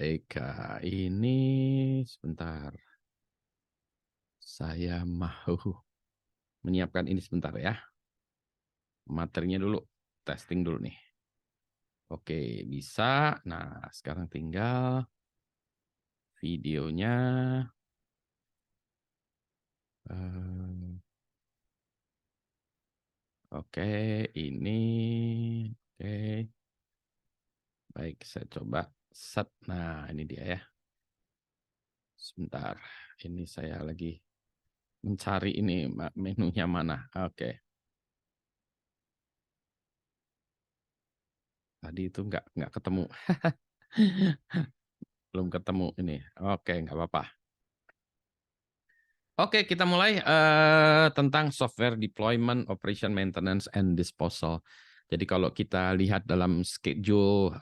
Eka, ini sebentar. Saya mau menyiapkan ini sebentar ya. Materinya dulu, testing dulu nih. Oke, bisa. Nah, sekarang tinggal videonya. Oke, ini. Oke, baik. Saya coba set. Nah, ini dia ya. Sebentar, ini saya lagi mencari ini menunya mana. Oke. Tadi itu nggak ketemu. Belum ketemu ini. Oke, nggak apa-apa. Oke, kita mulai tentang software deployment, operation, maintenance, and disposal. Jadi kalau kita lihat dalam schedule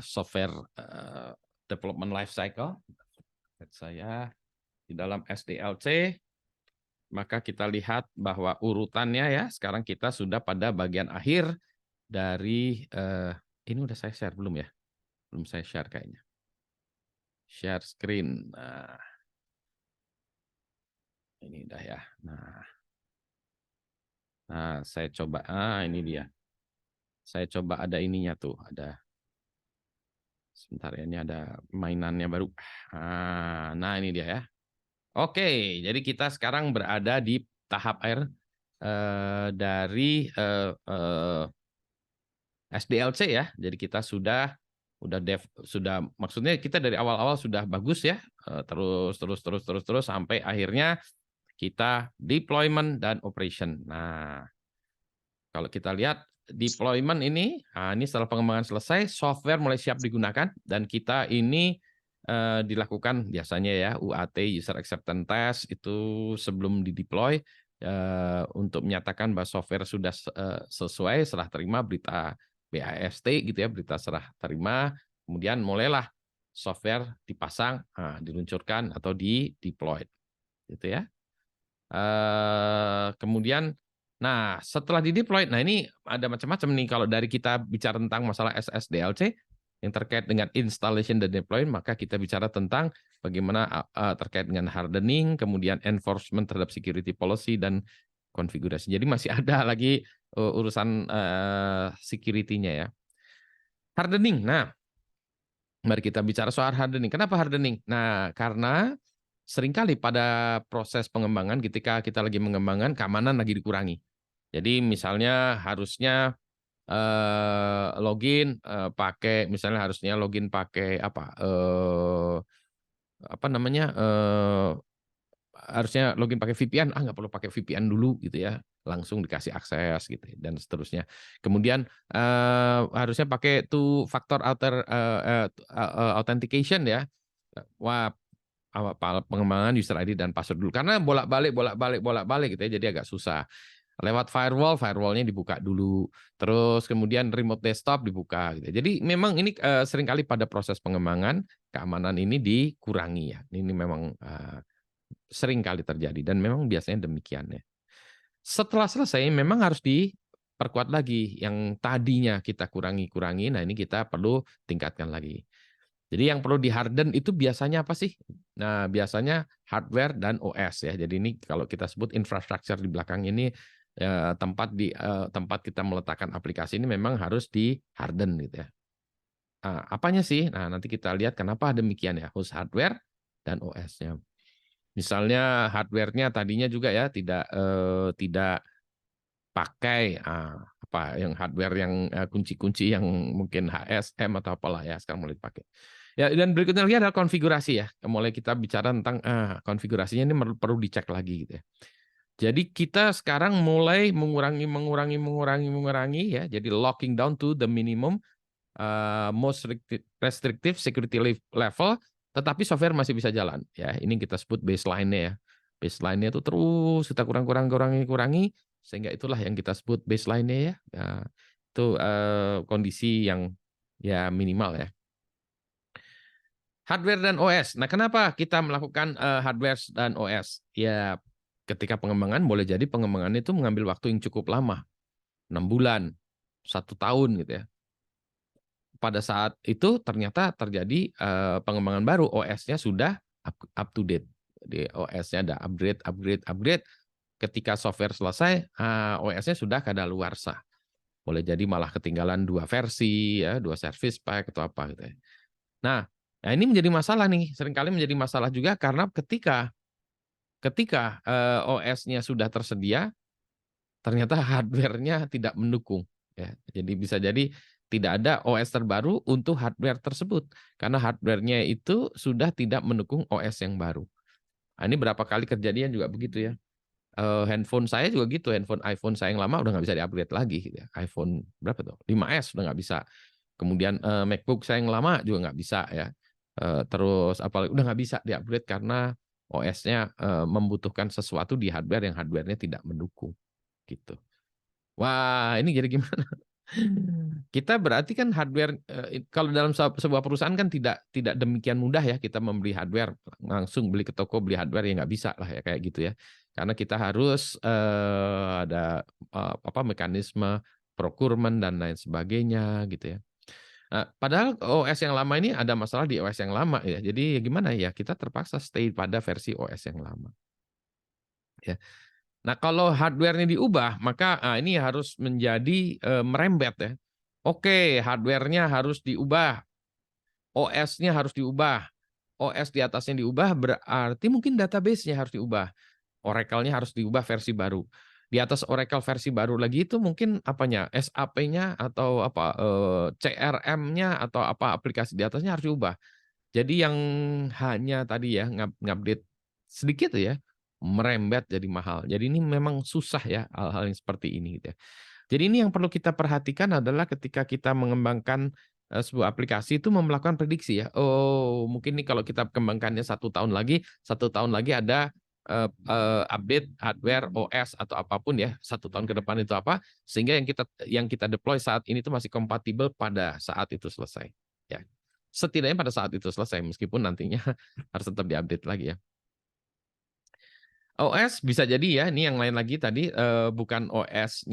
software development life cycle, saya di dalam SDLC, maka kita lihat bahwa urutannya ya, sekarang kita sudah pada bagian akhir dari, ini udah saya share belum ya? Belum saya share kayaknya. Share screen. Nah, ini udah ya. Nah, saya coba. Ini dia. Saya coba ada ininya tuh. Ada. Sebentar ya, ini ada mainannya baru. Nah, ini dia ya. Oke, jadi kita sekarang berada di tahap akhir dari SDLC ya. Jadi kita sudah maksudnya kita dari awal-awal sudah bagus ya. Terus sampai akhirnya kita deployment dan operation. Nah, kalau kita lihat deployment ini setelah pengembangan selesai, software mulai siap digunakan dan kita ini dilakukan biasanya ya UAT user acceptance test itu sebelum dideploy untuk menyatakan bahwa software sudah sesuai serah terima berita BAST gitu ya, berita serah terima, kemudian mulailah software dipasang, diluncurkan atau di deploy gitu ya. Kemudian, nah setelah di deploy, nah ini ada macam-macam nih kalau dari kita bicara tentang masalah SSDLC yang terkait dengan installation dan deploy, maka kita bicara tentang bagaimana terkait dengan hardening, kemudian enforcement terhadap security policy dan konfigurasi. Jadi masih ada lagi urusan security-nya ya. Hardening, nah mari kita bicara soal hardening. Kenapa hardening? Nah karena seringkali pada proses pengembangan ketika kita lagi mengembangkan keamanan lagi dikurangi. Jadi misalnya harusnya login pakai misalnya harusnya login pakai apa namanya harusnya login pakai VPN nggak perlu pakai VPN dulu gitu ya, langsung dikasih akses gitu dan seterusnya. Kemudian harusnya pakai two factor authentication ya. Wah, pengembangan user ID dan password dulu karena bolak-balik gitu ya, jadi agak susah. Lewat firewallnya dibuka dulu, terus kemudian remote desktop dibuka gitu. Jadi memang ini seringkali pada proses pengembangan keamanan ini dikurangi ya. Ini memang sering kali terjadi dan memang biasanya demikian ya. Setelah selesai memang harus diperkuat lagi yang tadinya kita kurangi. Nah, ini kita perlu tingkatkan lagi. Jadi yang perlu di-harden itu biasanya apa sih? Nah, biasanya hardware dan OS ya. Jadi ini kalau kita sebut infrastructure di belakang ini tempat kita meletakkan aplikasi ini memang harus di-harden gitu ya. Apanya sih? Nah, nanti kita lihat kenapa demikian ya, host hardware dan OS-nya. Misalnya hardware-nya tadinya juga ya tidak pakai yang hardware yang kunci-kunci yang mungkin HSM atau apalah ya, sekarang mulai dipakai. Ya, dan berikutnya lagi adalah konfigurasi ya. Mulai kita bicara tentang konfigurasinya ini perlu dicek lagi gitu ya. Jadi kita sekarang mulai mengurangi ya. Jadi locking down to the minimum most restrictive security level, tetapi software masih bisa jalan ya. Ini kita sebut baseline-nya ya. Baseline-nya itu terus kita kurangi sehingga itulah yang kita sebut baseline-nya ya. Itu kondisi yang ya minimal ya. Hardware dan OS. Nah, kenapa kita melakukan hardware dan OS? Ya, ketika pengembangan boleh jadi pengembangan itu mengambil waktu yang cukup lama, 6 bulan, 1 tahun gitu ya. pada saat itu ternyata terjadi pengembangan baru, OS-nya sudah up to date. Di OS-nya ada upgrade. Ketika software selesai, OS-nya sudah kadaluarsa. Boleh jadi malah ketinggalan 2 versi, ya, 2 service pack atau apa gitu ya. Nah, ini menjadi masalah nih, seringkali menjadi masalah juga karena ketika OS-nya sudah tersedia, ternyata hardware-nya tidak mendukung. Ya, jadi bisa jadi tidak ada OS terbaru untuk hardware tersebut karena hardware-nya itu sudah tidak mendukung OS yang baru. Nah, ini berapa kali kejadian juga begitu ya. Handphone saya juga gitu, handphone iPhone saya yang lama udah nggak bisa di-upgrade lagi. Gitu ya. iPhone berapa tuh? 5S udah nggak bisa. Kemudian MacBook saya yang lama juga nggak bisa ya. Terus apalagi udah nggak bisa di-upgrade karena OS-nya membutuhkan sesuatu di hardware yang hardware-nya tidak mendukung. Gitu. Wah, ini jadi gimana? Kita berarti kan hardware kalau dalam sebuah perusahaan kan tidak demikian mudah ya kita membeli hardware langsung beli ke toko beli hardware ya nggak bisa lah ya kayak gitu ya karena kita harus ada mekanisme procurement dan lain sebagainya gitu ya. Nah, padahal OS yang lama ini ada masalah di OS yang lama ya jadi gimana ya kita terpaksa stay pada versi OS yang lama ya. Nah, kalau hardware-nya diubah, maka ini harus menjadi merembet ya. Oke, hardware-nya harus diubah, OS-nya harus diubah. OS di atasnya diubah berarti mungkin database-nya harus diubah. Oracle-nya harus diubah versi baru. Di atas Oracle versi baru lagi itu mungkin apanya? SAP-nya atau apa CRM-nya atau apa aplikasi di atasnya harus diubah. Jadi yang hanya tadi ya ngupdate sedikit ya, merembet jadi mahal. Jadi ini memang susah ya hal-hal yang seperti ini gitu ya. Jadi ini yang perlu kita perhatikan adalah ketika kita mengembangkan sebuah aplikasi itu melakukan prediksi ya. Oh, mungkin nih kalau kita kembangkannya 1 tahun lagi ada update hardware OS atau apapun ya 1 tahun ke depan itu apa sehingga yang kita deploy saat ini itu masih kompatibel pada saat itu selesai. Ya. Setidaknya pada saat itu selesai, meskipun nantinya harus tetap diupdate lagi ya. OS bisa jadi ya, ini yang lain lagi tadi bukan OS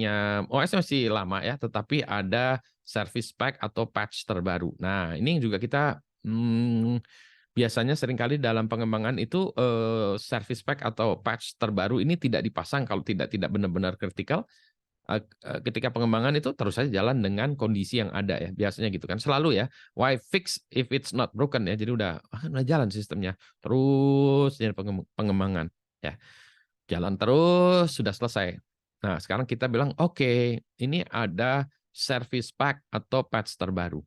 masih lama ya, tetapi ada service pack atau patch terbaru. Nah, ini juga kita biasanya seringkali dalam pengembangan itu service pack atau patch terbaru ini tidak dipasang kalau tidak benar-benar kritikal. Ketika pengembangan itu terus saja jalan dengan kondisi yang ada ya biasanya gitu kan selalu ya why fix if it's not broken ya jadi udah jalan sistemnya terus jadi pengembangan ya jalan terus sudah selesai. Nah sekarang kita bilang oke, ini ada service pack atau patch terbaru.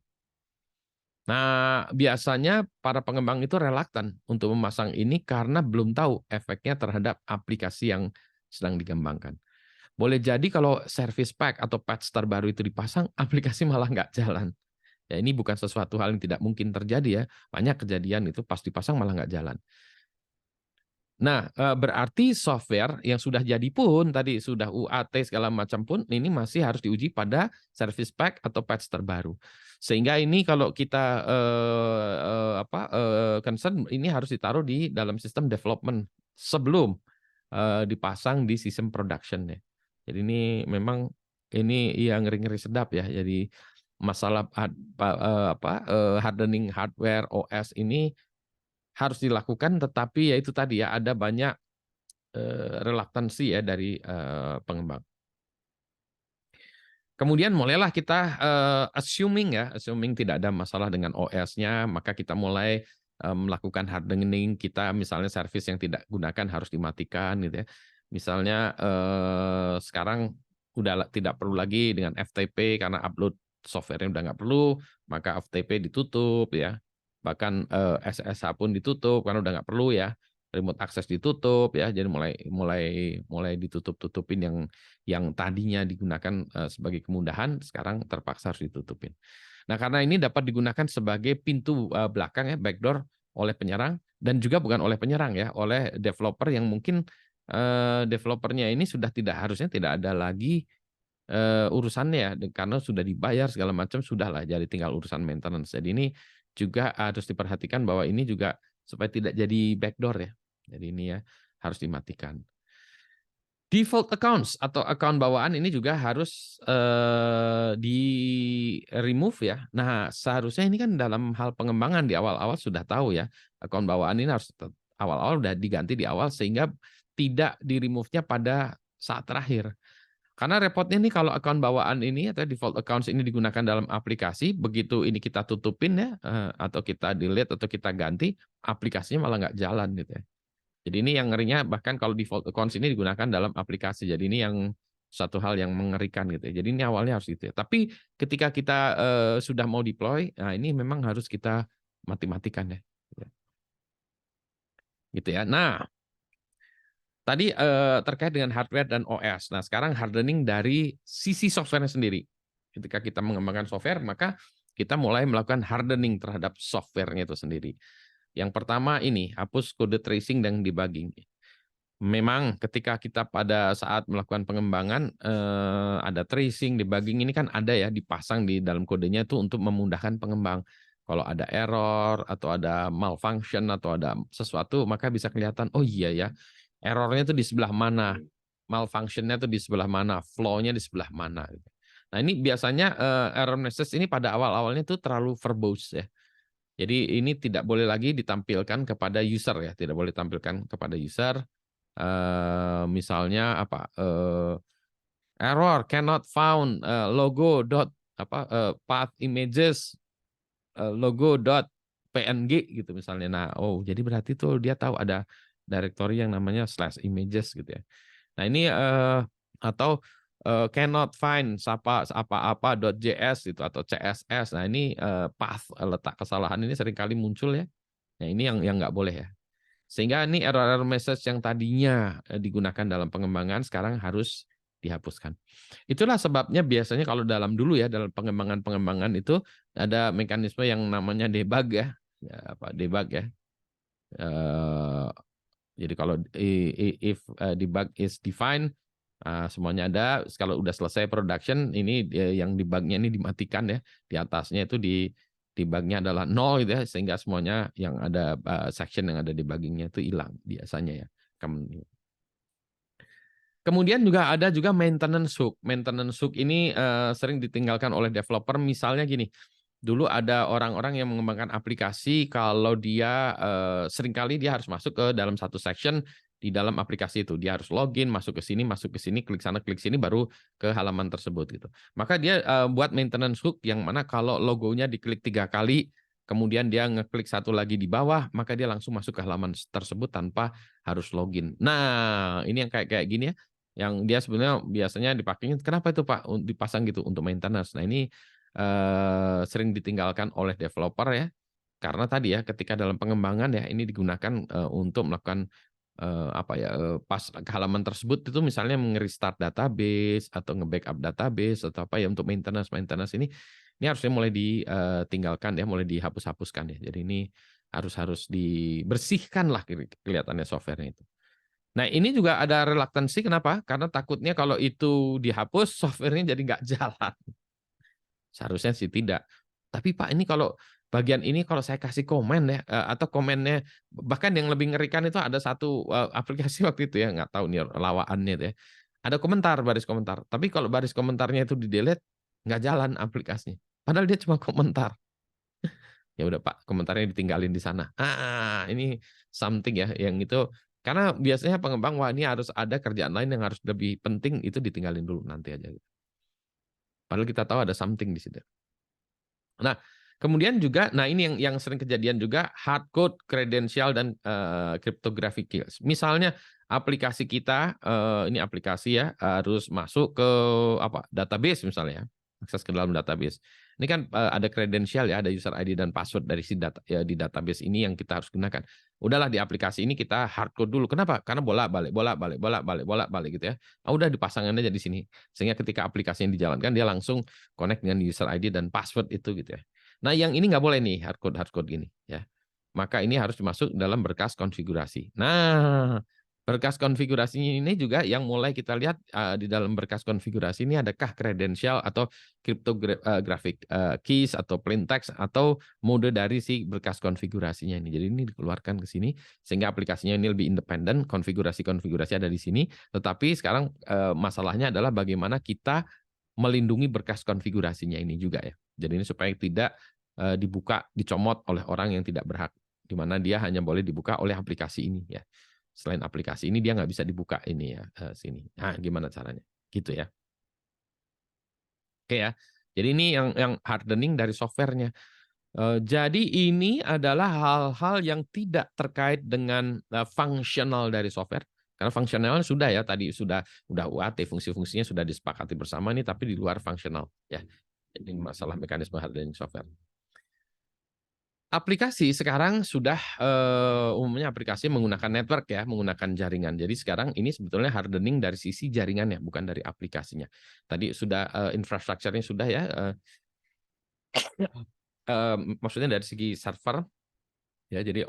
Nah biasanya para pengembang itu relaktan untuk memasang ini karena belum tahu efeknya terhadap aplikasi yang sedang dikembangkan. Boleh jadi kalau service pack atau patch terbaru itu dipasang, aplikasi malah nggak jalan. Ya ini bukan sesuatu hal yang tidak mungkin terjadi ya. Banyak kejadian itu pas dipasang malah nggak jalan. Nah, berarti software yang sudah jadi pun tadi sudah UAT segala macam pun ini masih harus diuji pada service pack atau patch terbaru. Sehingga ini kalau kita concern ini harus ditaruh di dalam sistem development sebelum dipasang di sistem production ya. Jadi ini memang ini yang ngeri-ngeri sedap ya. Jadi masalah hardening hardware OS ini harus dilakukan, tetapi ya itu tadi ya ada banyak relaktansi ya dari pengembang. Kemudian mulailah kita assuming tidak ada masalah dengan OS-nya, maka kita mulai melakukan hardening. Kita misalnya service yang tidak gunakan harus dimatikan gitu ya. Misalnya sekarang udah tidak perlu lagi dengan FTP karena upload software-nya udah nggak perlu, maka FTP ditutup ya. Bahkan SSH pun ditutup karena udah nggak perlu ya. Remote access ditutup ya. Jadi mulai ditutup-tutupin yang tadinya digunakan sebagai kemudahan sekarang terpaksa harus ditutupin. Nah, karena ini dapat digunakan sebagai pintu belakang ya, backdoor oleh penyerang dan juga bukan oleh penyerang ya, oleh developer yang mungkin developernya ini sudah harusnya tidak ada lagi urusannya ya karena sudah dibayar segala macam sudahlah jadi tinggal urusan maintenance. Jadi ini juga harus diperhatikan bahwa ini juga supaya tidak jadi backdoor ya. Jadi ini ya harus dimatikan. Default accounts atau account bawaan ini juga harus di-remove ya. Nah, seharusnya ini kan dalam hal pengembangan di awal-awal sudah tahu ya, account bawaan ini harus awal-awal udah diganti di awal sehingga tidak di-remove-nya pada saat terakhir. Karena repotnya nih kalau account bawaan ini atau default accounts ini digunakan dalam aplikasi, begitu ini kita tutupin ya, atau kita delete atau kita ganti, aplikasinya malah nggak jalan gitu ya. Jadi ini yang ngerinya bahkan kalau default accounts ini digunakan dalam aplikasi. Jadi ini yang satu hal yang mengerikan gitu ya. Jadi ini awalnya harus gitu ya. Tapi ketika kita sudah mau deploy, nah ini memang harus kita mati-matikan ya. Gitu ya. Nah, tadi terkait dengan hardware dan OS. Nah, sekarang hardening dari sisi software sendiri. Ketika kita mengembangkan software, maka kita mulai melakukan hardening terhadap software-nya itu sendiri. Yang pertama ini, hapus kode tracing dan debugging. Memang ketika kita pada saat melakukan pengembangan ada tracing, debugging ini kan ada ya dipasang di dalam kodenya itu untuk memudahkan pengembang. Kalau ada error atau ada malfunction atau ada sesuatu maka bisa kelihatan oh iya ya errornya itu di sebelah mana, malfunctionnya itu di sebelah mana, flow-nya di sebelah mana. Nah ini biasanya error message ini pada awal-awalnya itu terlalu verbose ya. Jadi ini tidak boleh lagi ditampilkan kepada user ya, tidak boleh ditampilkan kepada user. Misalnya apa error cannot found logo dot path images logo dot png gitu misalnya. Nah, oh jadi berarti tuh dia tahu ada directory yang namanya slash images gitu ya. Nah ini atau cannot find apa .js itu atau css. Nah ini path letak kesalahan ini seringkali muncul ya. Nah ini yang nggak boleh ya. Sehingga ini error message yang tadinya digunakan dalam pengembangan sekarang harus dihapuskan. Itulah sebabnya biasanya kalau dalam dulu ya dalam pengembangan itu ada mekanisme yang namanya debug ya, debug ya. Jadi kalau if debug is defined semuanya ada. Kalau udah selesai production ini yang debugnya ini dimatikan ya. Di atasnya itu debugnya adalah 0 gitu ya sehingga semuanya yang ada section yang ada debuggingnya itu hilang biasanya ya. Kemudian ada juga maintenance hook. Maintenance hook ini sering ditinggalkan oleh developer. Misalnya gini, dulu ada orang-orang yang mengembangkan aplikasi kalau dia seringkali dia harus masuk ke dalam satu section di dalam aplikasi itu. Dia harus login, masuk ke sini, klik sana, klik sini, baru ke halaman tersebut gitu. Maka dia buat maintenance hook yang mana kalau logonya diklik 3 kali, kemudian dia ngeklik satu lagi di bawah, maka dia langsung masuk ke halaman tersebut tanpa harus login. Nah, ini yang kayak gini ya, yang dia sebenarnya biasanya dipakainya, kenapa itu Pak dipasang gitu untuk maintenance. Nah ini sering ditinggalkan oleh developer ya, karena tadi ya ketika dalam pengembangan ya ini digunakan untuk melakukan pas ke halaman tersebut itu misalnya nge-restart database atau nge-backup database atau apa ya untuk maintenance ini harusnya mulai ditinggalkan ya, mulai dihapus-hapuskan ya. Jadi ini harus dibersihkan lah kelihatannya softwarenya itu. Nah ini juga ada reluctancy, kenapa? Karena takutnya kalau itu dihapus, softwarenya jadi nggak jalan. Seharusnya sih tidak. Tapi Pak ini kalau bagian ini kalau saya kasih komen ya, atau komennya, bahkan yang lebih ngerikan itu ada satu aplikasi waktu itu ya, nggak tahu nih lawaannya itu ya. Ada komentar, baris komentar. Tapi kalau baris komentarnya itu di-delete, nggak jalan aplikasinya. Padahal dia cuma komentar. Ya udah Pak, komentarnya ditinggalin di sana. Ini something ya yang itu karena biasanya pengembang wah ini harus ada kerjaan lain yang harus lebih penting itu ditinggalin dulu nanti aja. Padahal kita tahu ada something di situ. Nah, kemudian juga nah ini yang sering kejadian juga hard code, credential dan cryptographic keys. Misalnya aplikasi kita ini aplikasi ya harus masuk ke database misalnya, akses ke dalam database. Ini kan ada kredensial ya, ada user ID dan password dari si data ya, di database ini yang kita harus gunakan. Udahlah di aplikasi ini kita hardcode dulu. Kenapa? Karena bolak-balik gitu ya. Udah dipasangin aja di sini. Sehingga ketika aplikasi yang dijalankan dia langsung connect dengan user ID dan password itu gitu ya. Nah, yang ini nggak boleh nih hardcode gini ya. Maka ini harus dimasuk dalam berkas konfigurasi. Nah, Berkas konfigurasinya ini juga yang mulai kita lihat di dalam berkas konfigurasi ini adakah kredensial atau cryptographic keys atau plain text atau mode dari si berkas konfigurasinya ini. Jadi ini dikeluarkan ke sini sehingga aplikasinya ini lebih independen, konfigurasi ada di sini. Tetapi sekarang masalahnya adalah bagaimana kita melindungi berkas konfigurasinya ini juga ya. Jadi ini supaya tidak dibuka, dicomot oleh orang yang tidak berhak, di mana dia hanya boleh dibuka oleh aplikasi ini ya. Selain aplikasi ini dia nggak bisa dibuka ini ya sini. Nah, gimana caranya? Gitu ya. Oke ya. Jadi ini yang hardening dari softwarenya. Jadi ini adalah hal-hal yang tidak terkait dengan fungsional dari software. Karena fungsionalnya sudah ya tadi sudah UAT, fungsi-fungsinya sudah disepakati bersama nih, tapi di luar fungsional ya. Ini masalah mekanisme hardening software. Aplikasi sekarang sudah umumnya aplikasi menggunakan network ya, menggunakan jaringan. Jadi sekarang ini sebetulnya hardening dari sisi jaringannya, bukan dari aplikasinya. Tadi sudah infrastrukturnya sudah ya, maksudnya dari segi server ya. Jadi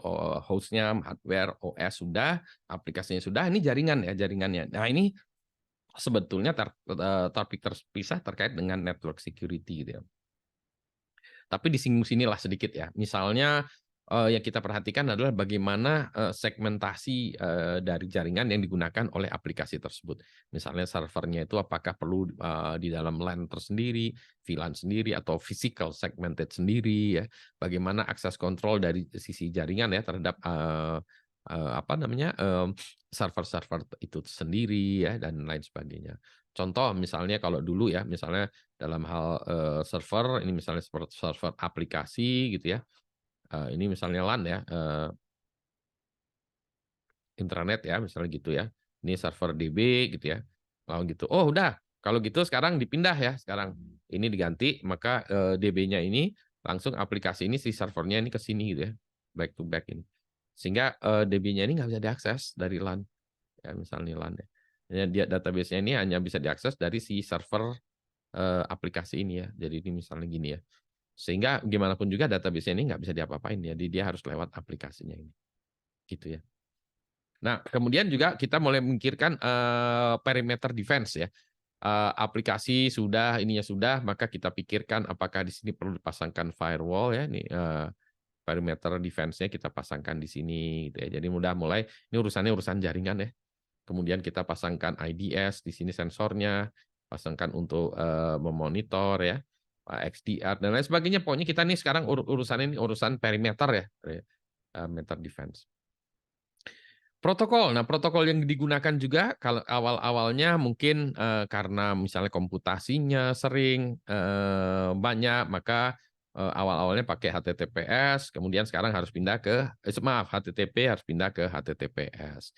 hostnya, hardware, OS sudah, aplikasinya sudah. Ini jaringan ya, jaringannya. Nah ini sebetulnya topik terpisah terkait dengan network security gitu ya. Tapi disinggung sinilah sedikit ya. Misalnya yang kita perhatikan adalah bagaimana segmentasi dari jaringan yang digunakan oleh aplikasi tersebut. Misalnya servernya itu apakah perlu di dalam LAN tersendiri, VLAN sendiri, atau physical segmented sendiri ya. Bagaimana akses kontrol dari sisi jaringan ya terhadap apa namanya server-server itu sendiri ya dan lain sebagainya. Contoh misalnya kalau dulu ya, misalnya dalam hal server ini misalnya seperti server aplikasi gitu ya. Ini misalnya LAN ya, intranet ya misalnya gitu ya. Ini server DB gitu ya. Kalau gitu, oh udah kalau gitu sekarang dipindah ya sekarang. Ini diganti maka DB-nya ini langsung aplikasi ini si servernya ini ke sini gitu ya. Back to back ini. Sehingga DB-nya ini nggak bisa diakses dari LAN. Ya misalnya LAN ya. Dia database-nya ini hanya bisa diakses dari si server aplikasi ini ya. Jadi ini misalnya gini ya. Sehingga gimana pun juga database ini nggak bisa diapa-apain ya. Jadi dia harus lewat aplikasinya ini. Gitu ya. Nah, kemudian juga kita mulai memikirkan perimeter defense ya. Aplikasi sudah, ininya sudah, maka kita pikirkan apakah di sini perlu dipasangkan firewall ya. Nih perimeter defense-nya kita pasangkan di sini gitu ya. Jadi mulai ini urusannya urusan jaringan ya. Kemudian kita pasangkan IDS di sini sensornya, pasangkan untuk memonitor ya, XDR dan lain sebagainya. Pokoknya kita nih sekarang urusan ini urusan perimeter ya, perimeter defense. Protokol. Nah, protokol yang digunakan juga kalau awal-awalnya mungkin karena misalnya komputasinya sering banyak, maka awal-awalnya pakai HTTPS, kemudian sekarang harus pindah ke HTTP harus pindah ke HTTPS.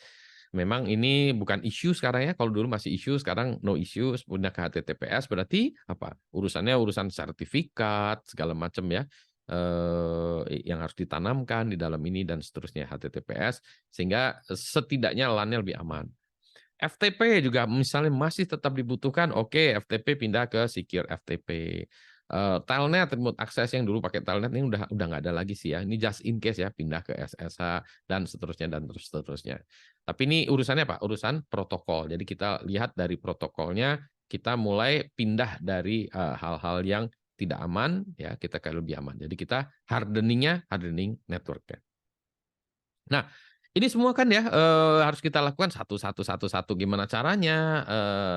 Memang ini bukan isu sekarang ya. Kalau dulu masih isu, sekarang no issue, pindah ke HTTPS berarti apa? Urusannya urusan sertifikat segala macam ya. Yang harus ditanamkan di dalam ini dan seterusnya HTTPS sehingga setidaknya LAN-nya lebih aman. FTP juga misalnya masih tetap dibutuhkan, oke FTP pindah ke secure FTP. Telnet remote access yang dulu pakai telnet ini udah nggak ada lagi sih ya. Ini just in case ya pindah ke SSH dan seterusnya dan terus seterusnya. Tapi ini urusannya apa? Urusan protokol. Jadi kita lihat dari protokolnya kita mulai pindah dari hal-hal yang tidak aman ya kita ke lebih aman. Jadi kita hardening network-nya. Nah, ini semua kan ya harus kita lakukan satu. Gimana caranya?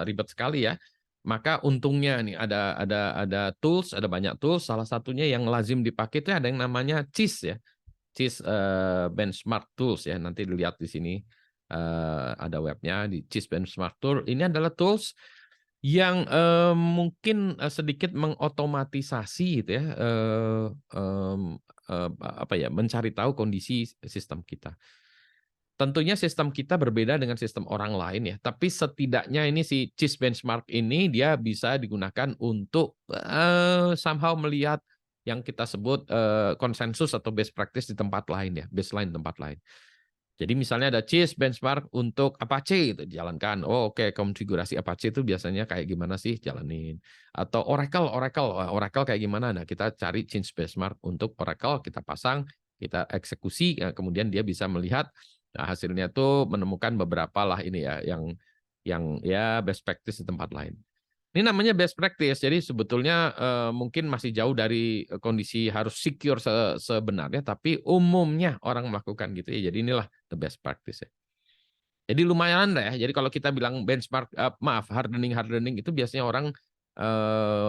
Ribet sekali ya. Maka untungnya nih ada tools, ada banyak tools. Salah satunya yang lazim dipakai itu ada yang namanya CIS ya. CIS Benchmark Tools ya. Nanti dilihat di sini ada webnya di CIS Benchmark Tool. Ini adalah tools yang mungkin sedikit mengotomatisasi gitu ya, apa ya, mencari tahu kondisi sistem kita. Tentunya sistem kita berbeda dengan sistem orang lain ya, tapi setidaknya ini si CIS benchmark ini dia bisa digunakan untuk somehow melihat yang kita sebut konsensus atau best practice di tempat lain ya, baseline tempat lain. Jadi misalnya ada CIS benchmark untuk Apache itu jalankan. Oh oke, konfigurasi Apache itu biasanya kayak gimana sih jalanin. Atau Oracle kayak gimana? Nah, kita cari CIS benchmark untuk Oracle, kita pasang, kita eksekusi, kemudian dia bisa melihat Nah, hasilnya tuh menemukan beberapa lah ini ya yang ya best practice di tempat lain. Ini namanya best practice. Jadi sebetulnya mungkin masih jauh dari kondisi harus secure sebenarnya, tapi umumnya orang melakukan gitu ya. Jadi inilah the best practice ya. Jadi lumayan lah ya. Jadi kalau kita bilang benchmark, hardening itu biasanya orang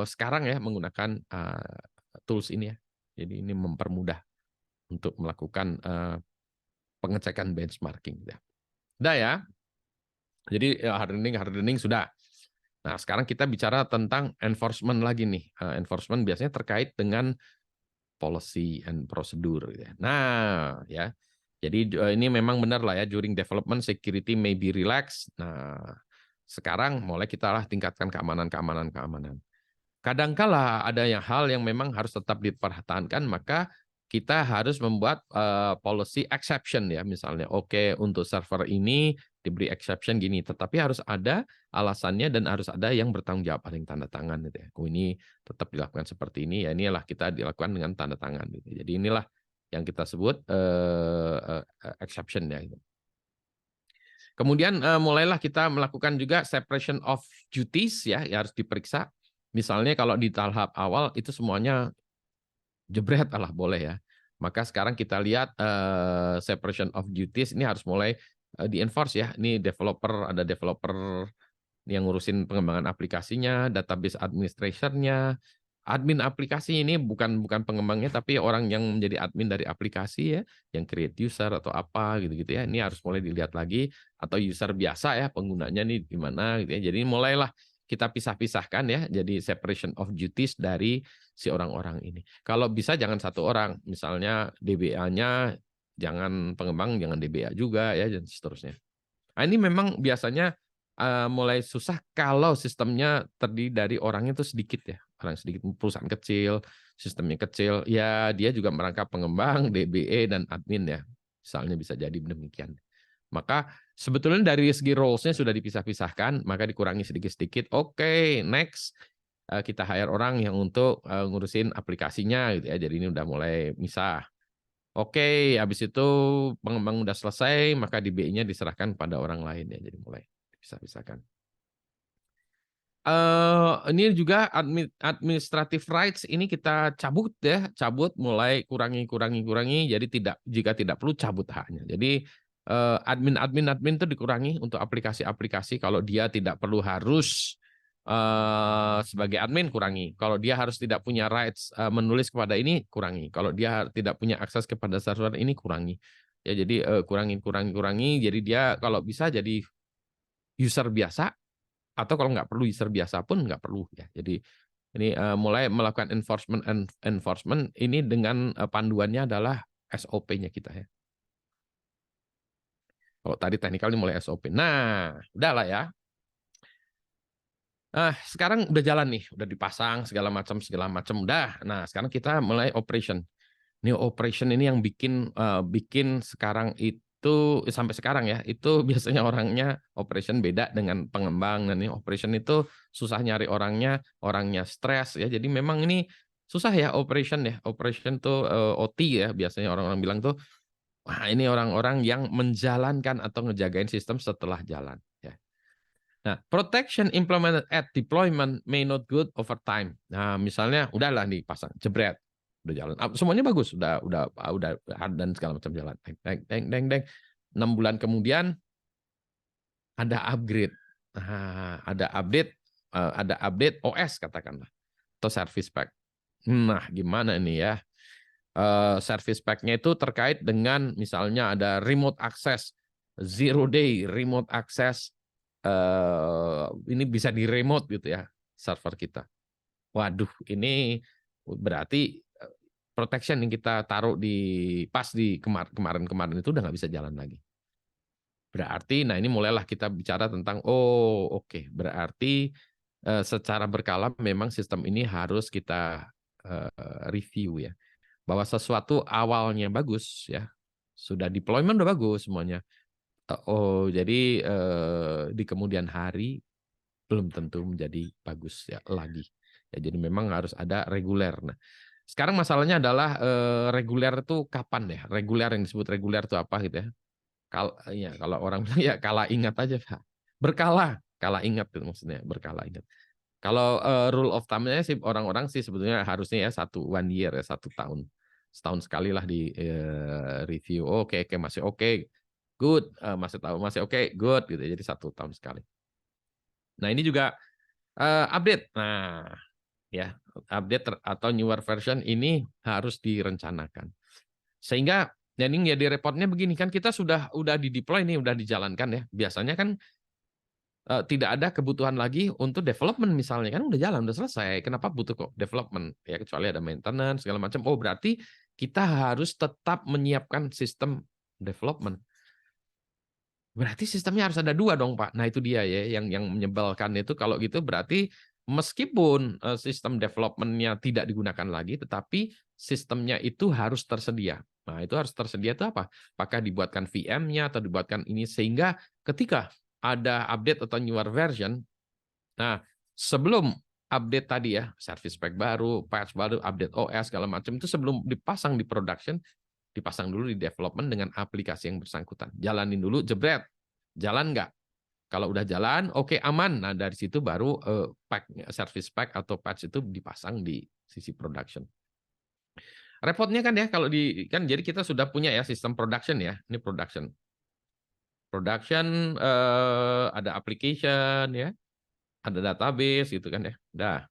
sekarang ya menggunakan tools ini ya. Jadi ini mempermudah untuk melakukan pengecekan benchmarking. Udah ya. Jadi hardening sudah. Nah, sekarang kita bicara tentang enforcement lagi nih. Enforcement biasanya terkait dengan policy and prosedur. Nah, ya. Jadi ini memang benar lah ya, during development security may be relaxed. Nah, sekarang mulai kita lah tingkatkan keamanan. Kadangkala ada hal yang memang harus tetap dipertahankan, maka kita harus membuat policy exception ya, misalnya oke untuk server ini diberi exception gini, tetapi harus ada alasannya dan harus ada yang bertanggung jawab, ada yang tanda tangan gitu ya. Oh, ini tetap dilakukan seperti ini ya, inilah kita dilakukan dengan tanda tangan gitu. Jadi inilah yang kita sebut exception ya. Gitu. Kemudian mulailah kita melakukan juga separation of duties ya harus diperiksa. Misalnya kalau di tahap awal itu semuanya jebret lah boleh ya. Maka sekarang kita lihat separation of duties ini harus mulai di-enforce ya. Ini ada developer yang ngurusin pengembangan aplikasinya, database administratornya, admin aplikasi ini bukan pengembangnya tapi orang yang menjadi admin dari aplikasi ya, yang create user atau apa gitu-gitu ya. Ini harus mulai dilihat lagi, atau user biasa ya penggunanya nih gimana gitu ya. Jadi mulailah kita pisah-pisahkan ya, jadi separation of duties dari si orang-orang ini. Kalau bisa jangan satu orang, misalnya DBA-nya jangan pengembang, jangan DBA juga ya, dan seterusnya. Nah, ini memang biasanya mulai susah kalau sistemnya terdiri dari orangnya itu sedikit ya, orang sedikit, perusahaan kecil, sistemnya kecil, ya dia juga merangkap pengembang, DBA dan admin ya, misalnya bisa jadi demikian. Maka sebetulnya dari segi roles-nya sudah dipisah-pisahkan, maka dikurangi sedikit-sedikit. Oke, next kita hire orang yang untuk ngurusin aplikasinya gitu ya. Jadi ini udah mulai misah. Oke, habis itu pengembang udah selesai, maka DBA-nya diserahkan pada orang lain ya. Jadi mulai dipisah-pisahkan. Ini juga administrative rights ini kita cabut ya, mulai kurangi. Jadi jika tidak perlu cabut haknya. Jadi admin itu dikurangi untuk aplikasi-aplikasi. Kalau dia tidak perlu harus sebagai admin kurangi. Kalau dia harus tidak punya rights menulis kepada ini kurangi. Kalau dia tidak punya akses kepada server ini kurangi. Ya jadi kurangi. Jadi dia kalau bisa jadi user biasa, atau kalau nggak perlu user biasa pun nggak perlu ya. Jadi ini mulai melakukan enforcement ini dengan panduannya adalah SOP-nya kita ya. Kalau tadi teknikal ini mulai SOP. Nah, udahlah ya. Nah, sekarang udah jalan nih, udah dipasang segala macam udah. Nah, sekarang kita mulai operation. Ini operation ini yang bikin sekarang itu sampai sekarang ya, itu biasanya orangnya operation beda dengan pengembang, dan ini operation itu susah nyari orangnya stres ya. Jadi memang ini susah ya operation ya. Operation tuh OT ya biasanya orang-orang bilang tuh, wah ini orang-orang yang menjalankan atau ngejagain sistem setelah jalan ya. Nah, protection implemented at deployment may not good over time. Nah, misalnya udahlah nih pasang jebret, udah jalan, semuanya bagus, udah hard dan segala macam jalan, deng. 6 bulan kemudian ada upgrade, ada update OS katakanlah, atau service pack. Nah, gimana ini ya? Service pack-nya itu terkait dengan misalnya ada remote access, 0 day remote access, ini bisa di remote gitu ya server kita. Waduh, ini berarti protection yang kita taruh pas di kemarin itu udah nggak bisa jalan lagi. Berarti, nah ini mulailah kita bicara tentang oke, berarti secara berkala memang sistem ini harus kita review ya, bahwa sesuatu awalnya bagus ya, sudah deployment udah bagus semuanya. Jadi di kemudian hari belum tentu menjadi bagus ya lagi. Ya, jadi memang harus ada reguler. Nah, sekarang masalahnya adalah reguler itu kapan ya? Reguler yang disebut reguler itu apa gitu ya? Kalau orang bilang ya kalah ingat aja, Pak. Berkala, kalah ingat itu maksudnya, berkala ingat. Kalau rule of thumb-nya sih orang-orang sih sebetulnya harusnya ya 1 year ya 1 tahun. Setahun sekali lah di review. Oh, oke, oke, masih oke, good. Masih tahu masih oke, good gitu. Jadi 1 tahun sekali. Nah, ini juga update. Nah, ya, update atau newer version ini harus direncanakan. Sehingga ini jadi repotnya begini kan, kita udah di deploy nih, udah dijalankan ya. Biasanya kan tidak ada kebutuhan lagi untuk development misalnya, kan udah jalan, udah selesai. Kenapa butuh kok development? Ya kecuali ada maintenance segala macam. Oh, berarti kita harus tetap menyiapkan sistem development. Berarti sistemnya harus ada 2 dong, Pak. Nah, itu dia ya yang menyebalkan itu. Kalau gitu berarti meskipun sistem development-nya tidak digunakan lagi, tetapi sistemnya itu harus tersedia. Nah, itu harus tersedia itu apa? Apakah dibuatkan VM-nya atau dibuatkan ini sehingga ketika ada update atau newer version, nah sebelum update tadi ya, service pack baru, patch baru, update OS segala macam itu sebelum dipasang di production, dipasang dulu di development dengan aplikasi yang bersangkutan. Jalanin dulu, jebret. Jalan nggak? Kalau udah jalan, oke, aman. Nah, dari situ baru service pack atau patch itu dipasang di sisi production. Repotnya kan ya, kalau kan jadi kita sudah punya ya sistem production ya. Ini production. Production ada application ya, ada database gitu kan ya. Dah.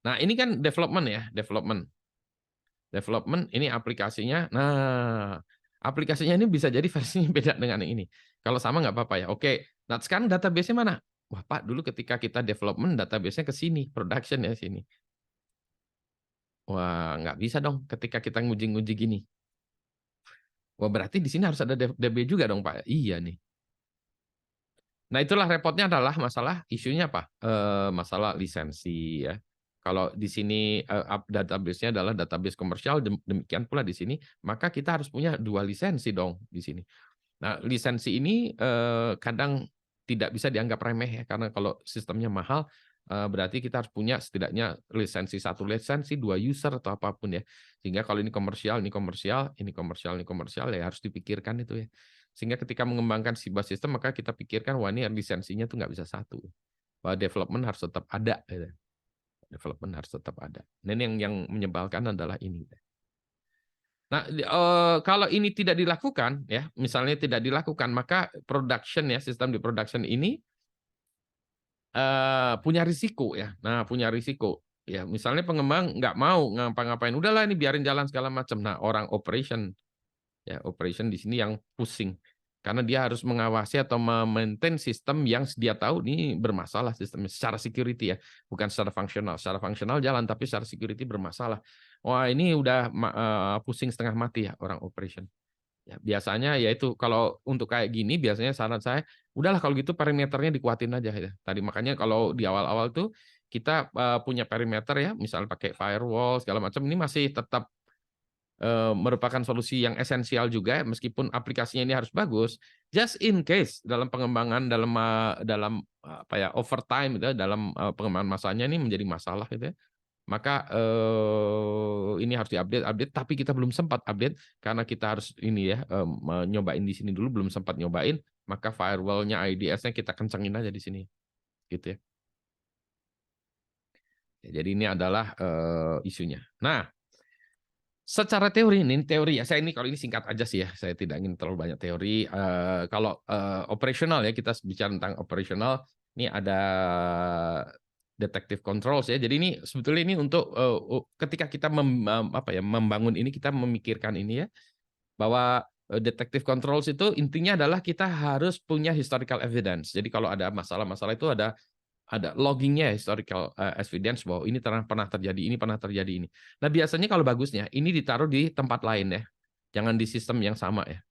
Nah, ini kan development ya, development. Development ini aplikasinya. Nah, aplikasinya ini bisa jadi versinya beda dengan yang ini. Kalau sama nggak apa-apa ya. Oke. Nah, sekarang database-nya mana? Wah, Pak, dulu ketika kita development database-nya ke sini, production ya sini. Wah, nggak bisa dong ketika kita nguji-nguji gini. Wah, berarti di sini harus ada DB juga dong, Pak. Iya nih. Nah, itulah repotnya adalah masalah isunya apa? Masalah lisensi ya. Kalau di sini database-nya adalah database komersial, demikian pula di sini, maka kita harus punya 2 lisensi dong di sini. Nah, lisensi ini kadang tidak bisa dianggap remeh ya, karena kalau sistemnya mahal, berarti kita harus punya setidaknya lisensi 1 lisensi, 2 user atau apapun ya. Sehingga kalau ini komersial, ini komersial, ini komersial, ini komersial, ya harus dipikirkan itu ya. Sehingga ketika mengembangkan sebuah sistem, maka kita pikirkan, wah ini lisensinya tuh nggak bisa satu. Wah, development harus tetap ada. Gitu. Development harus tetap ada. Dan yang menyebalkan adalah ini. Nah, kalau ini tidak dilakukan, ya, misalnya tidak dilakukan, maka production ya, sistem di production ini punya risiko ya. Nah, punya risiko. Ya, misalnya pengembang nggak mau ngapa-ngapain, udahlah ini biarin jalan segala macam. Nah, orang operation ya, operation di sini yang pusing. Karena dia harus mengawasi atau memaintain sistem yang dia tahu ini bermasalah sistemnya secara security ya, bukan secara fungsional. Secara fungsional jalan, tapi secara security bermasalah. Wah, ini udah pusing setengah mati ya orang operation. Ya, biasanya ya itu kalau untuk kayak gini biasanya saran saya udahlah kalau gitu perimeternya dikuatin aja ya. Tadi makanya kalau di awal-awal tuh kita punya perimeter ya, misalnya pakai firewall segala macam, ini masih tetap merupakan solusi yang esensial juga ya, meskipun aplikasinya ini harus bagus. Just in case dalam pengembangan dalam apa ya overtime gitu ya, dalam pengembangan masanya ini menjadi masalah gitu ya. Maka ini harus diupdate, tapi kita belum sempat update karena kita harus ini ya nyobain di sini dulu, belum sempat nyobain, maka firewall-nya IDS-nya kita kencengin aja di sini, gitu ya. Jadi ini adalah isunya. Nah, secara teori ini teori ya, saya ini kalau ini singkat aja sih ya, saya tidak ingin terlalu banyak teori. Kalau operasional ya, kita bicara tentang operasional, ini ada detective controls ya. Jadi ini sebetulnya ini untuk ketika kita membangun ini, kita memikirkan ini ya, bahwa detective controls itu intinya adalah kita harus punya historical evidence. Jadi kalau ada masalah-masalah itu ada loggingnya, historical evidence bahwa ini pernah terjadi, ini pernah terjadi ini. Nah, biasanya kalau bagusnya ini ditaruh di tempat lain ya, jangan di sistem yang sama ya.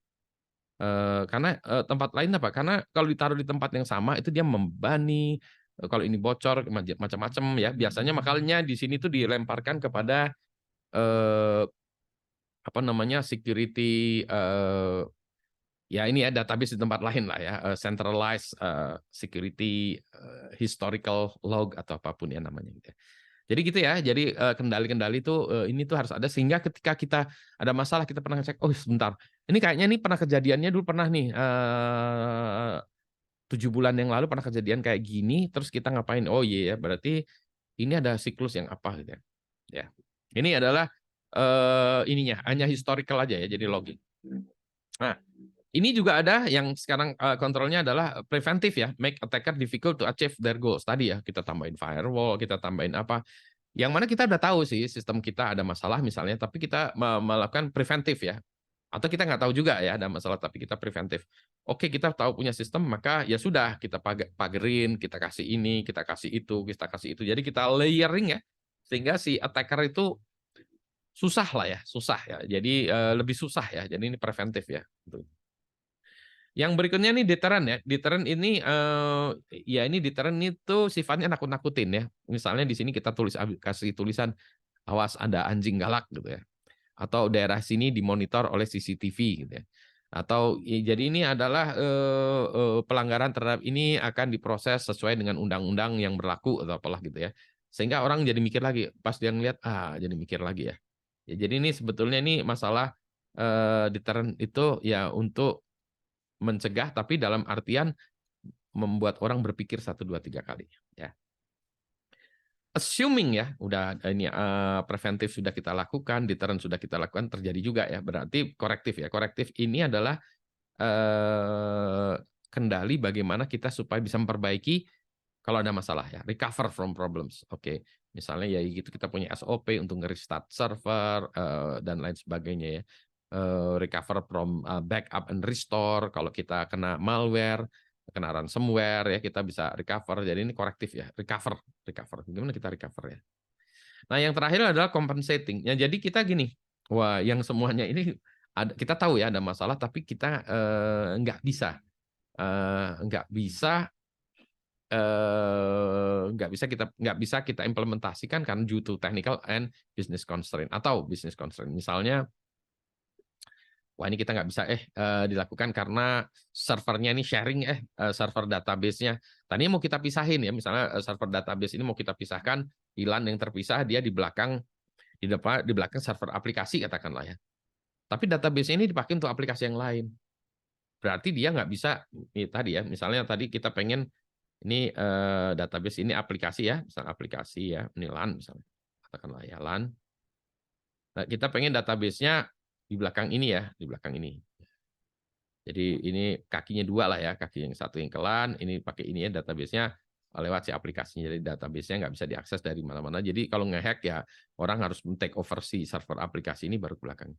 Karena tempat lain apa? Karena kalau ditaruh di tempat yang sama itu dia membebani, kalau ini bocor macam-macam ya. Biasanya makanya di sini tuh dilemparkan kepada apa namanya security ya ini ya database di tempat lain lah ya, centralized security historical log atau apapun ya namanya gitu ya. Jadi gitu ya. Jadi kendali-kendali itu ini tuh harus ada sehingga ketika kita ada masalah kita pernah cek, oh sebentar, ini kayaknya nih pernah kejadiannya dulu pernah nih 7 bulan yang lalu pernah kejadian kayak gini, terus kita ngapain? Oh iya ya, berarti ini ada siklus yang apa gitu ya. Ya. Ini adalah ininya hanya historical aja ya, jadi logik. Nah, ini juga ada yang sekarang kontrolnya adalah preventif ya, make attacker difficult to achieve their goals. Tadi ya, kita tambahin firewall, kita tambahin apa. Yang mana kita udah tahu sih sistem kita ada masalah misalnya, tapi kita melakukan preventif ya. Atau kita nggak tahu juga ya ada masalah, tapi kita preventif. Oke, kita tahu punya sistem, maka ya sudah kita pagerin, kita kasih ini, kita kasih itu, kita kasih itu. Jadi kita layering ya, sehingga si attacker itu susah lah ya, susah ya. Jadi lebih susah ya. Jadi ini preventif ya. Yang berikutnya nih deterrent ya. Deterrent ini ya ini deterrent itu sifatnya nakut-nakutin ya. Misalnya di sini kita kasih tulisan awas ada anjing galak gitu ya. Atau daerah sini dimonitor oleh CCTV gitu ya. Atau jadi ini adalah pelanggaran terhadap ini akan diproses sesuai dengan undang-undang yang berlaku atau apalah gitu ya. Sehingga orang jadi mikir lagi, pas dia ngelihat jadi mikir lagi ya. Ya jadi ini sebetulnya ini masalah deterrent itu ya untuk mencegah, tapi dalam artian membuat orang berpikir 1, 2, 3 kali. Ya. Assuming ya, udah ini preventif sudah kita lakukan, deterrent sudah kita lakukan, terjadi juga ya. Berarti korektif ya. Korektif ini adalah kendali bagaimana kita supaya bisa memperbaiki kalau ada masalah ya. Recover from problems. Oke. Misalnya ya gitu kita punya SOP untuk nge-restart server dan lain sebagainya ya. Recover from backup and restore. Kalau kita kena malware, kena ransomware ya kita bisa recover. Jadi ini korektif ya, recover. Gimana kita recover ya? Nah yang terakhir adalah compensating. Ya jadi kita gini, wah yang semuanya ini kita tahu ya ada masalah, tapi kita nggak bisa nggak bisa kita implementasikan karena due to technical and business constraint atau business constraint. Misalnya wah ini kita nggak bisa dilakukan karena servernya ini sharing server database-nya. Tadinya mau kita pisahin ya, misalnya server database ini mau kita pisahkan, LAN yang terpisah dia di belakang server aplikasi katakanlah ya. Tapi database ini dipakai untuk aplikasi yang lain. Berarti dia nggak bisa tadi ya, misalnya tadi kita pengen ini database ini aplikasi ya, misalnya aplikasi ya, ini LAN misalnya. Katakanlah ya LAN. Nah, kita pengen database-nya di belakang ini ya, di belakang ini. Jadi ini kakinya 2 lah ya, kaki yang satu yang ke LAN, ini pakai ini ya database-nya lewat si aplikasinya. Jadi database-nya nggak bisa diakses dari mana-mana. Jadi kalau nge-hack ya orang harus take over si server aplikasi ini baru ke belakang.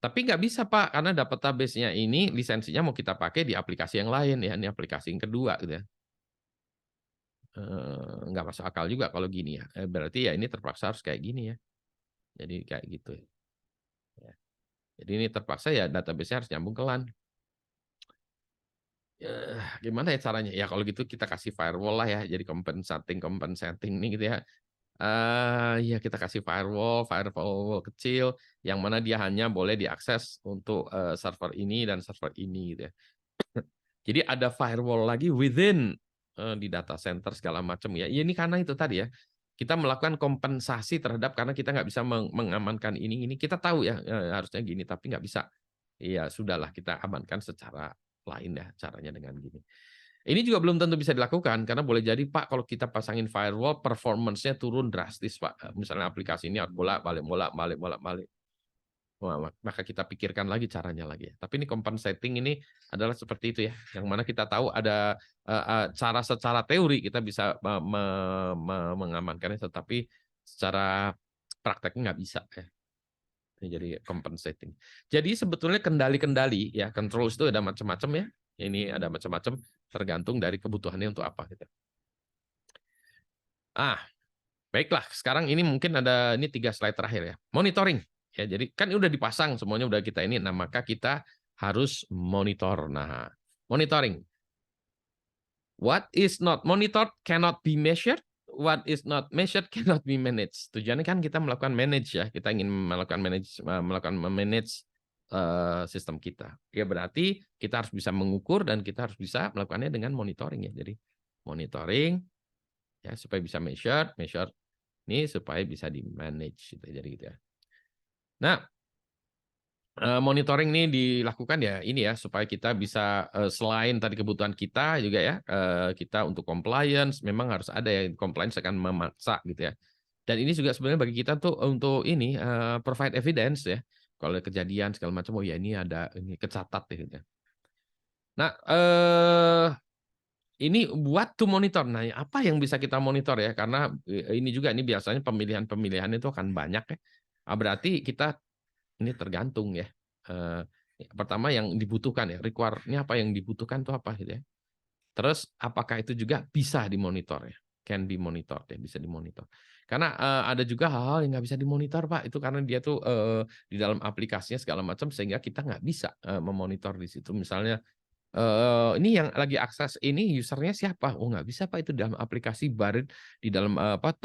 Tapi nggak bisa Pak, karena database-nya ini lisensinya mau kita pakai di aplikasi yang lain ya, ini aplikasi yang kedua gitu ya. Nggak masuk akal juga kalau gini ya. Berarti ya ini terpaksa harus kayak gini ya. Jadi kayak gitu ya. Jadi ini terpaksa ya database-nya harus nyambung ke LAN. Gimana ya caranya? Ya kalau gitu kita kasih firewall lah ya. Jadi compensating nih gitu ya. Ya kita kasih firewall kecil yang mana dia hanya boleh diakses untuk server ini dan server ini gitu ya. Jadi ada firewall lagi within di data center segala macam ya. Ini karena itu tadi ya. Kita melakukan kompensasi terhadap karena kita nggak bisa mengamankan ini. Kita tahu ya harusnya gini tapi nggak bisa. Ya sudahlah kita amankan secara lain ya caranya dengan gini. Ini juga belum tentu bisa dilakukan karena boleh jadi Pak kalau kita pasangin firewall performance-nya turun drastis Pak. Misalnya aplikasi ini bolak-balik. Maka kita pikirkan lagi caranya lagi ya. Tapi ini compensating ini adalah seperti itu ya. Yang mana kita tahu ada cara secara teori kita bisa mengamankannya tetapi secara prakteknya nggak bisa ya. Jadi compensating. Jadi sebetulnya kendali-kendali ya, controls itu ada macam-macam ya. Ini ada macam-macam tergantung dari kebutuhannya untuk apa gitu. Baiklah, sekarang ini mungkin ada ini 3 slide terakhir ya. Monitoring. Ya, jadi kan udah dipasang semuanya udah kita ini. Nah, maka kita harus monitor. Nah, monitoring. What is not monitored cannot be measured. What is not measured cannot be managed. Tujuannya kan kita melakukan manage ya. Kita ingin melakukan manage sistem kita. Ya berarti kita harus bisa mengukur dan kita harus bisa melakukannya dengan monitoring ya. Jadi monitoring ya supaya bisa measure Ini supaya bisa di-manage gitu, jadi gitu ya. Nah, monitoring ini dilakukan ya ini ya supaya kita bisa selain tadi kebutuhan kita juga ya kita untuk compliance memang harus ada ya compliance akan memaksa gitu ya. Dan ini juga sebenarnya bagi kita tuh untuk ini provide evidence ya. Kalau ada kejadian segala macam oh ya ini ada ini kecatat gitu ya. Nah, ini buat to monitor. Nah, apa yang bisa kita monitor ya? Karena ini juga ini biasanya pemilihan-pemilihan itu akan banyak ya. Berarti kita ini tergantung ya. Eh, Pertama yang dibutuhkan ya, require-nya apa yang dibutuhkan tuh apa gitu ya. Terus apakah itu juga bisa dimonitor ya? Can be monitor ya, bisa dimonitor. Karena ada juga hal-hal yang nggak bisa dimonitor Pak. Itu karena dia tuh di dalam aplikasinya segala macam sehingga kita nggak bisa memonitor di situ. Misalnya ini yang lagi akses ini usernya siapa? Oh nggak bisa Pak itu dalam aplikasi barit di dalam apa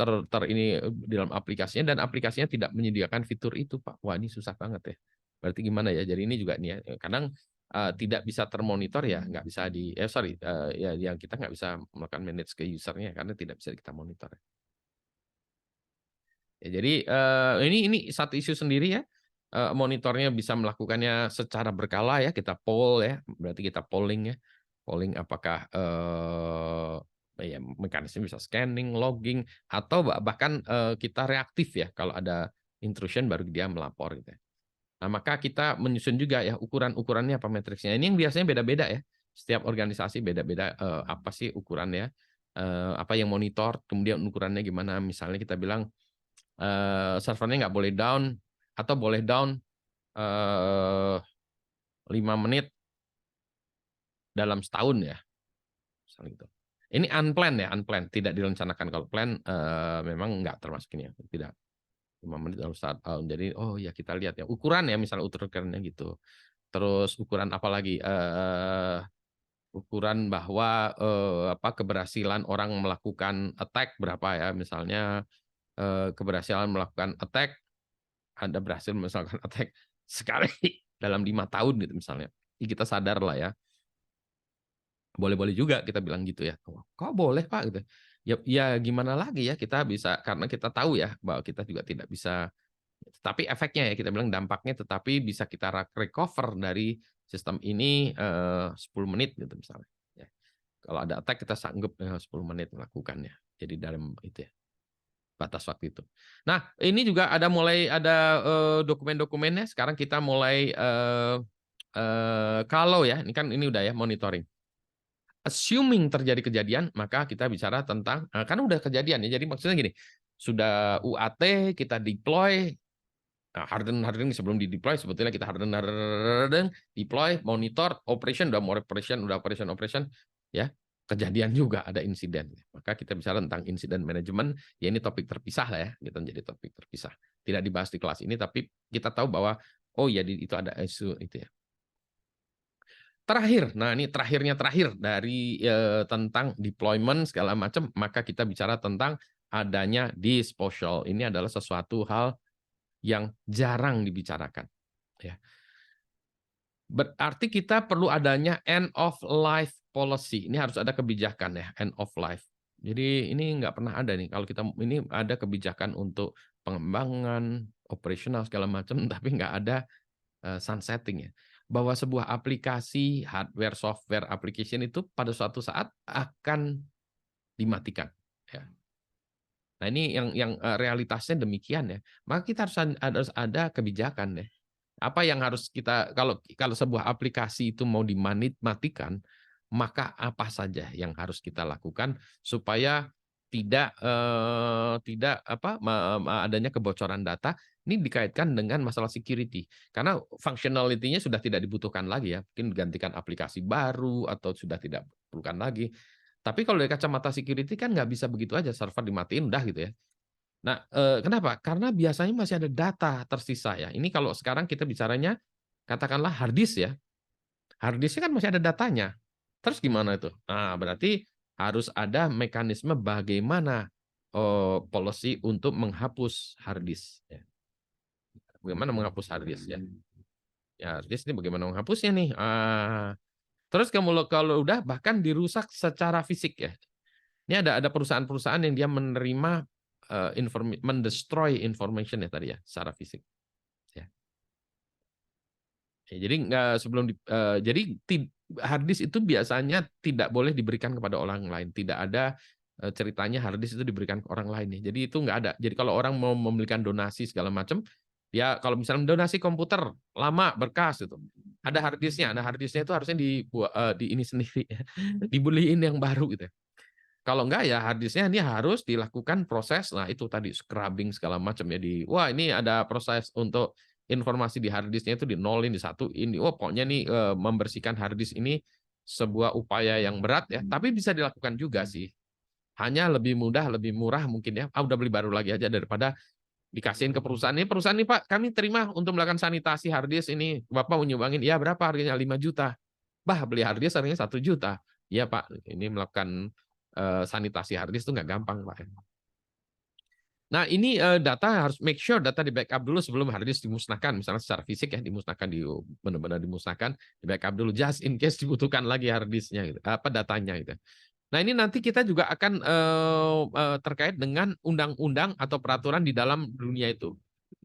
ini di dalam aplikasinya dan aplikasinya tidak menyediakan fitur itu Pak. Wah ini susah banget ya. Berarti gimana ya? Jadi ini juga nih ya kadang tidak bisa termonitor ya nggak bisa di sorry ya yang kita nggak bisa melakukan manage ke usernya karena tidak bisa kita monitor. Ya, jadi ini satu isu sendiri ya. Monitornya bisa melakukannya secara berkala ya, kita poll ya, berarti kita polling ya. Polling apakah ya mekanisme bisa scanning, logging atau bahkan kita reaktif ya kalau ada intrusion baru dia melapor gitu ya. Nah, maka kita menyusun juga ya ukuran-ukurannya apa matriksnya. Ini yang biasanya beda-beda ya. Setiap organisasi beda-beda apa sih ukurannya, apa yang monitor, kemudian ukurannya gimana. Misalnya kita bilang servernya nggak boleh down atau boleh down 5 menit dalam setahun ya. Misalnya gitu. Ini unplanned ya, unplanned, tidak direncanakan. Kalau plan memang nggak termasuk ini ya, tidak 5 menit dalam setahun. Jadi oh ya kita lihat ya ukuran ya misalnya ukurannya gitu. Terus ukuran apa lagi? Ukuran bahwa apa keberhasilan orang melakukan attack berapa ya misalnya keberhasilan melakukan attack ada berhasil misalkan attack sekali dalam 5 tahun gitu misalnya. Jadi kita sadar lah ya. Boleh-boleh juga kita bilang gitu ya. Kok boleh Pak gitu. Ya, ya gimana lagi ya kita bisa karena kita tahu ya bahwa kita juga tidak bisa tapi efeknya ya kita bilang dampaknya tetapi bisa kita recover dari sistem ini 10 menit gitu misalnya. Ya. Kalau ada attack kita sanggup 10 menit melakukannya. Jadi dalam itu ya batas waktu itu. Nah, ini juga ada mulai ada dokumen-dokumennya. Sekarang kita mulai kalau ya, ini kan ini udah ya monitoring. Assuming terjadi kejadian, maka kita bicara tentang kan udah kejadian ya. Jadi maksudnya gini, sudah UAT kita deploy, nah, harden sebelum di deploy sebetulnya kita harden deploy, monitor, operation udah operation ya. Kejadian juga ada insiden. Maka kita bicara tentang insiden manajemen, ya ini topik terpisah lah ya, gitu jadi topik terpisah. Tidak dibahas di kelas ini tapi kita tahu bahwa oh ya itu ada isu itu ya. Terakhir, nah ini terakhir dari tentang deployment segala macam, maka kita bicara tentang adanya disposal. Ini adalah sesuatu hal yang jarang dibicarakan. Ya. Berarti kita perlu adanya end of life policy. Ini harus ada kebijakan ya, end of life. Jadi ini nggak pernah ada nih. Kalau kita ini ada kebijakan untuk pengembangan, operasional segala macam, tapi nggak ada sunsetting ya. Bahwa sebuah aplikasi, hardware, software, application itu pada suatu saat akan dimatikan. Ya. Nah ini yang realitasnya demikian ya. Maka kita harus ada kebijakan ya. Apa yang harus kita kalau sebuah aplikasi itu mau dimatikan, maka apa saja yang harus kita lakukan supaya tidak adanya kebocoran data ini dikaitkan dengan masalah security karena functionality-nya sudah tidak dibutuhkan lagi ya mungkin digantikan aplikasi baru atau sudah tidak diperlukan lagi tapi kalau dari kacamata security kan nggak bisa begitu aja server dimatiin udah gitu ya. Nah, kenapa? Karena biasanya masih ada data tersisa ya. Ini kalau sekarang kita bicaranya katakanlah hard disk ya. Hard disk kan masih ada datanya. Terus gimana itu? Nah, berarti harus ada mekanisme bagaimana policy untuk menghapus hard disk ya. Bagaimana menghapus hard disk ya? Ya, hard disk ini bagaimana menghapusnya nih? Terus kalau udah bahkan dirusak secara fisik ya. Ini ada perusahaan-perusahaan yang dia menerima mendestroy information ya tadi ya secara fisik. Ya. Jadi nggak jadi hard disk itu biasanya tidak boleh diberikan kepada orang lain. Tidak ada ceritanya hard disk itu diberikan ke orang lain ya. Jadi itu nggak ada. Jadi kalau orang mau memberikan donasi segala macam, ya kalau misalnya donasi komputer lama berkas itu, ada hard disknya. Ada hard disknya itu harusnya dibuat di ini sendiri, dibeliin yang baru gitu. Kalau enggak ya hard disknya ini harus dilakukan proses, nah itu tadi scrubbing segala macam ya wah ini ada proses untuk informasi di hard disknya itu dinolin, disatuin, pokoknya nih membersihkan hard disk ini sebuah upaya yang berat ya, tapi bisa dilakukan juga sih. Hanya lebih mudah, lebih murah mungkin ya. Udah beli baru lagi aja daripada dikasihin ke perusahaan ini. Perusahaan ini Pak, kami terima untuk melakukan sanitasi hard disk ini. Bapak mau nyumbangin, ya berapa harganya? 5 juta. Bah, beli hard disk harganya 1 juta. Iya Pak, ini melakukan sanitasi hard disk itu nggak gampang Pak. Nah ini data harus make sure data di backup dulu sebelum hard disk dimusnahkan, misalnya secara fisik ya dimusnahkan, benar-benar dimusnahkan, di backup dulu just in case dibutuhkan lagi hard disknya gitu, apa datanya gitu. Nah ini nanti kita juga akan terkait dengan undang-undang atau peraturan di dalam dunia itu.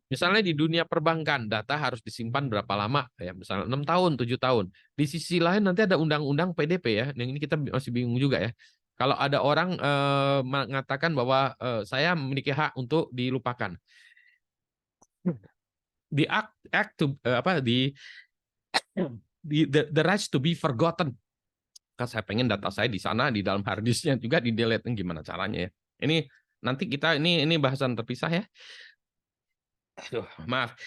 Misalnya di dunia perbankan, data harus disimpan berapa lama, ya misalnya 6 tahun, 7 tahun. Di sisi lain nanti ada undang-undang PDP ya, yang ini kita masih bingung juga ya. Kalau ada orang mengatakan bahwa saya memiliki hak untuk dilupakan, di act to apa di the rights to be forgotten. Kan saya pengen data saya di sana di dalam hard disknya juga di delete, gimana caranya ya? Ini nanti kita ini bahasan terpisah ya. Aduh, maaf.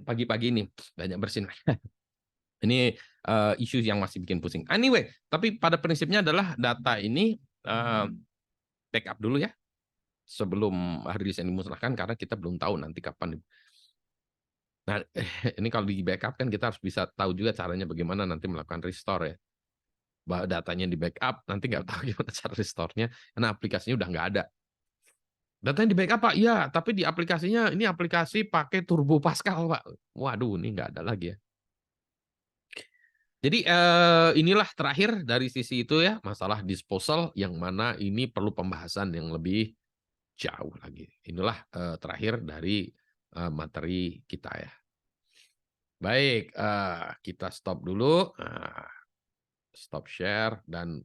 Pagi-pagi ini banyak bersin. Ini isu yang masih bikin pusing. Anyway, tapi pada prinsipnya adalah data ini backup dulu ya sebelum hard disk yang dimusnahkan karena kita belum tahu nanti kapan. Nah, ini kalau di backup kan kita harus bisa tahu juga caranya bagaimana nanti melakukan restore ya. Bahwa datanya di backup nanti nggak tahu gimana cara restore-nya karena aplikasinya udah nggak ada. Datanya di backup Pak, iya, tapi di aplikasinya ini aplikasi pakai Turbo Pascal Pak. Waduh, ini nggak ada lagi ya. Jadi inilah terakhir dari sisi itu ya, masalah disposal yang mana ini perlu pembahasan yang lebih jauh lagi. Inilah terakhir dari materi kita ya. Baik, kita stop dulu. Stop share dan